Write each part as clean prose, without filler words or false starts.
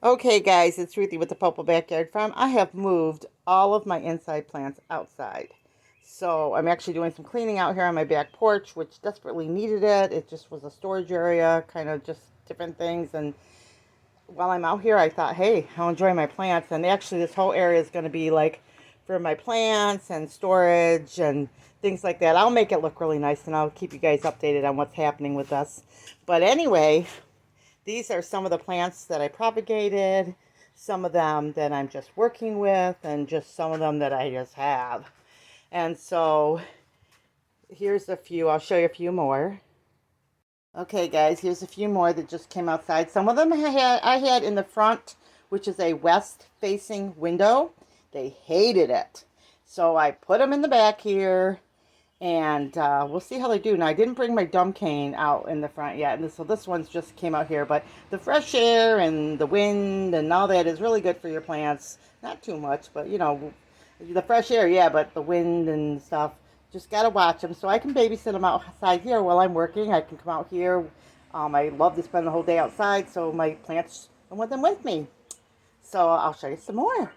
Okay guys, it's Ruthie with the Purple Backyard Farm. I have moved all of my inside plants outside. So I'm actually doing some cleaning out here on my back porch, which desperately needed it. It just was a storage area, kind of just different things. And while I'm out here, I thought, hey, I'll enjoy my plants. And actually this whole area is going to be like for my plants and storage and things like that. I'll make it look really nice and I'll keep you guys updated on what's happening with us. But anyway, these are some of the plants that I propagated, some of them that I'm just working with, and just some of them that I just have. And so here's a few. I'll show you a few more. Okay, guys, here's a few more that just came outside. Some of them I had in the front, which is a west-facing window. They hated it. So I put them in the back here. And we'll see how they do. Now, I didn't bring my dumb cane out in the front yet, and so this one's just came out here. But the fresh air and the wind and all that is really good for your plants. Not too much, but, you know, the fresh air, yeah, but the wind and stuff, just got to watch them. So I can babysit them outside here while I'm working. I can come out here. I love to spend the whole day outside, so my plants, I want them with me. So I'll show you some more.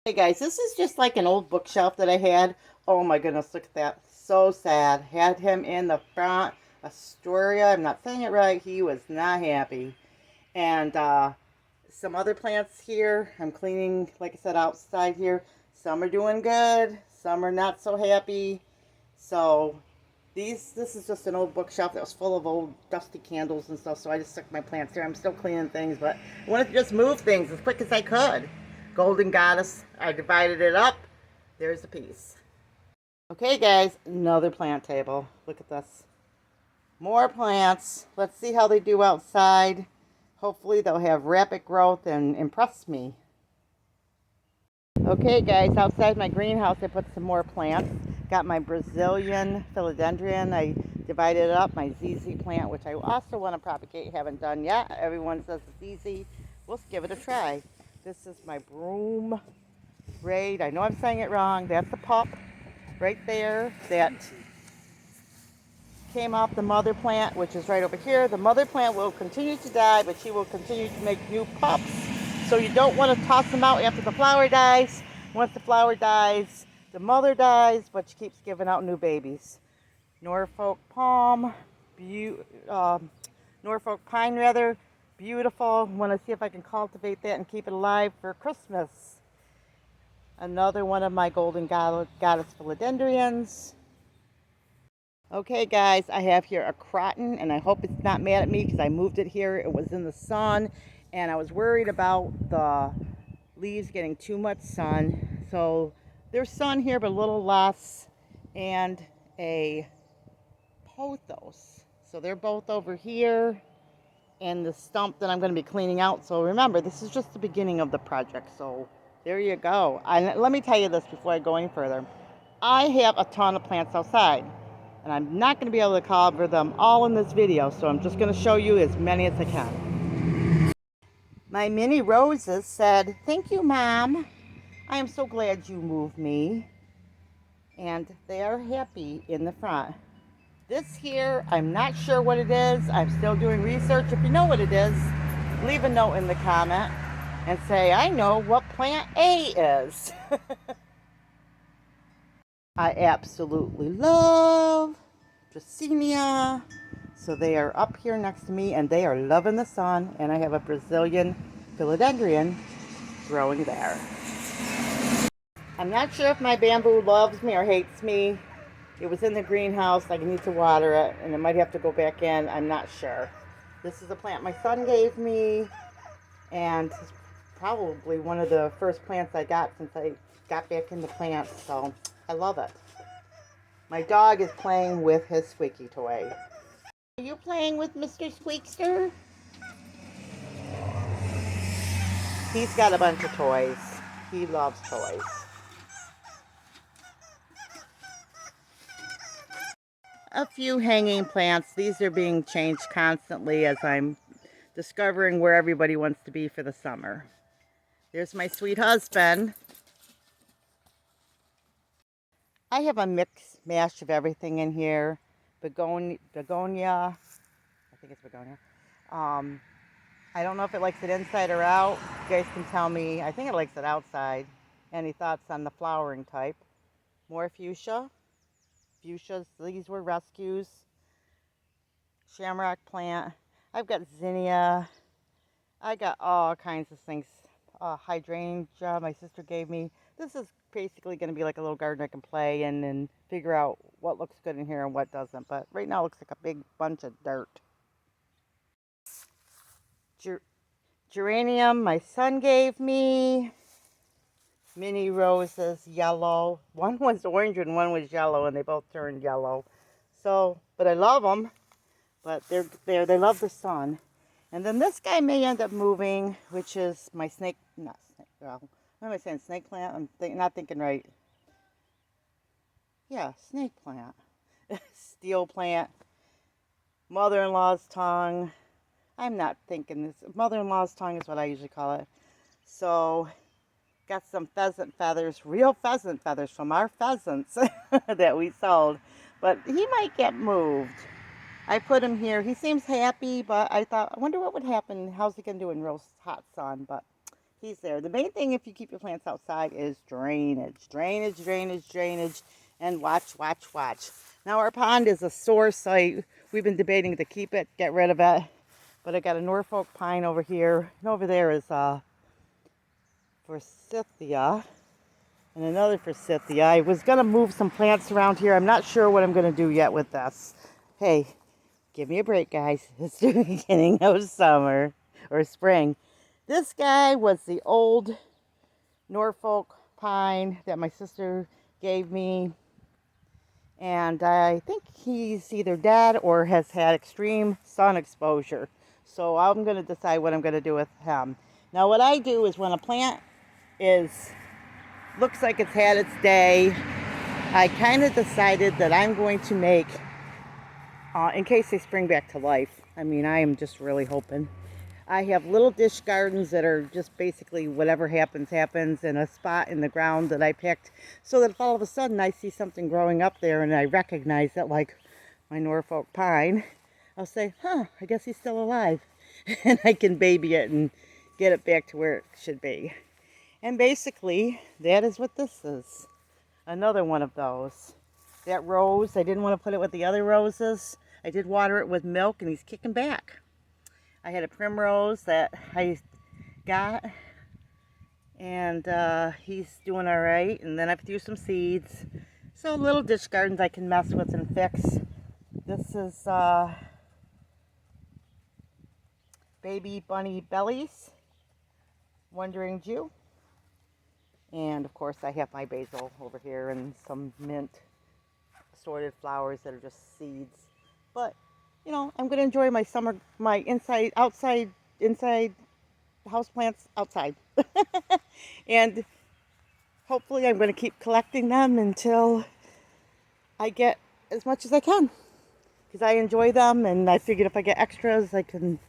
Hey guys, this is just like an old bookshelf that I had. Oh my goodness, look at that. So sad. Had him in the front. Astoria, I'm not saying it right. He was not happy. And some other plants here. I'm cleaning, like I said, outside here. Some are doing good. Some are not so happy. So this is just an old bookshelf that was full of old dusty candles and stuff. So I just stuck my plants there. I'm still cleaning things, but I wanted to just move things as quick as I could. Golden Goddess, I divided it up. There's a piece. Okay guys, another plant table. Look at this. More plants. Let's see how they do outside. Hopefully they'll have rapid growth and impress me. Okay guys, outside my greenhouse I put some more plants. Got my Brazilian philodendron. I divided it up. My ZZ plant, which I also want to propagate, haven't done yet. Everyone says it's easy. We'll give it a try. This is my broom braid. I know I'm saying it wrong. That's the pup right there that came off the mother plant, which is right over here. The mother plant will continue to die, but she will continue to make new pups. So you don't want to toss them out after the flower dies. Once the flower dies, the mother dies, but she keeps giving out new babies. Norfolk palm, Norfolk pine rather. Beautiful. Want to see if I can cultivate that and keep it alive for Christmas. Another one of my golden goddess philodendrons. Okay guys, I have here a croton, and I hope it's not mad at me because I moved it here. It was in the sun and I was worried about the leaves getting too much sun. So there's sun here but a little less, and a pothos. So they're both over here. And the stump that I'm going to be cleaning out. So remember, this is just the beginning of the project. So there you go. And let me tell you this before I go any further. I have a ton of plants outside, and I'm not going to be able to cover them all in this video. So I'm just going to show you as many as I can. My mini roses said, "Thank you, Mom. I am so glad you moved me." And they are happy in the front. This here, I'm not sure what it is. I'm still doing research. If you know what it is, leave a note in the comment and say, I know what plant A is. I absolutely love Dracaena. So they are up here next to me and they are loving the sun. And I have a Brazilian philodendron growing there. I'm not sure if my bamboo loves me or hates me. It was in the greenhouse. I need to water it, and it might have to go back in. I'm not sure. This is a plant my son gave me, and it's probably one of the first plants I got since I got back into plants, so I love it. My dog is playing with his squeaky toy. Are you playing with Mr. Squeakster? He's got a bunch of toys. He loves toys. A few hanging plants. These are being changed constantly as I'm discovering where everybody wants to be for the summer. There's my sweet husband. I have a mix mash of everything in here. Begonia. I think it's begonia. I don't know if it likes it inside or out. You guys can tell me. I think it likes it outside. Any thoughts on the flowering type? More fuchsia. Fuchsias, these were rescues. Shamrock plant. I've got zinnia. I got all kinds of things. Hydrangea my sister gave me. This is basically going to be like a little garden I can play in and figure out what looks good in here and what doesn't. But right now it looks like a big bunch of dirt. Geranium my son gave me. Mini roses, yellow. One was orange and one was yellow, and they both turned yellow. So, but I love them. But they love the sun. And then this guy may end up moving, which is my not snake, well, what am I saying, snake plant? I'm not thinking right. Yeah, snake plant. Steel plant. Mother-in-law's tongue. I'm not thinking this. Mother-in-law's tongue is what I usually call it. So, got some pheasant feathers, real pheasant feathers from our pheasants that we sold. But he might get moved. I put him here. He seems happy, but I thought, I wonder what would happen. How's he going to do in real hot sun? But he's there. The main thing if you keep your plants outside is drainage. Drainage, drainage, drainage, and watch, watch, watch. Now our pond is a sore site. We've been debating to keep it, get rid of it. But I got a Norfolk pine over here. And over there is forsythia. And another forsythia. I was going to move some plants around here. I'm not sure what I'm going to do yet with this. Hey, give me a break, guys. It's the beginning of summer or spring. This guy was the old Norfolk pine that my sister gave me. And I think he's either dead or has had extreme sun exposure. So I'm going to decide what I'm going to do with him. Now what I do is when a plant looks like it's had its day, I kind of decided that I'm going to make, in case they spring back to life. I mean, I am just really hoping. I have little dish gardens that are just basically whatever happens, happens in a spot in the ground that I picked. So that if all of a sudden I see something growing up there and I recognize it, like my Norfolk pine, I'll say, I guess he's still alive. And I can baby it and get it back to where it should be. And basically, that is what this is. Another one of those. That rose, I didn't want to put it with the other roses. I did water it with milk and he's kicking back. I had a primrose that I got and he's doing all right. And then I threw some seeds. So little dish gardens I can mess with and fix. This is Baby Bunny Bellies, Wandering Jew. And of course I have my basil over here and some mint assorted flowers that are just seeds. But you know, I'm going to enjoy my summer, my inside houseplants outside. And hopefully I'm going to keep collecting them until I get as much as I can. Because I enjoy them and I figured if I get extras I can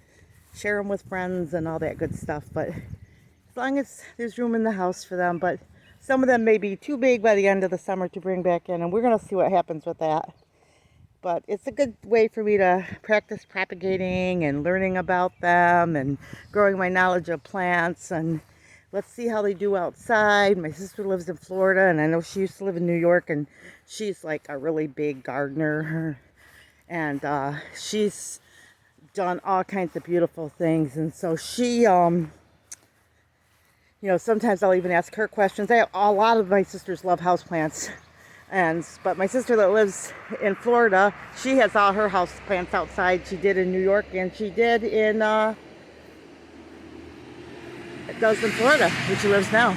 share them with friends and all that good stuff. But as long as there's room in the house for them. But some of them may be too big by the end of the summer to bring back in. And we're going to see what happens with that. But it's a good way for me to practice propagating and learning about them and growing my knowledge of plants. And let's see how they do outside. My sister lives in Florida, and I know she used to live in New York, and she's like a really big gardener. And she's done all kinds of beautiful things. And so she, you know, sometimes I'll even ask her questions. A lot of my sisters love houseplants. But my sister that lives in Florida, she has all her house plants outside. She did in New York and she did in Florida, where she lives now.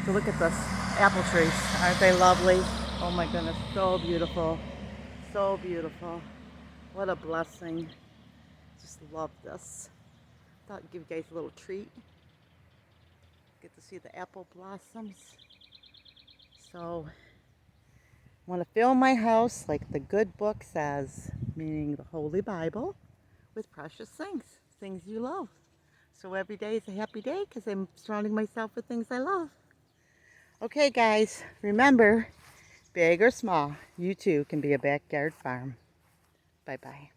So look at this apple trees. Aren't they lovely? Oh my goodness, so beautiful. So beautiful. What a blessing. Just love this. Thought I'd give you guys a little treat. Get to see the apple blossoms. So I want to fill my house like the good book says, meaning the Holy Bible, with precious things, things you love. So every day is a happy day because I'm surrounding myself with things I love. Okay guys, remember, big or small, you too can be a backyard farm. Bye-bye.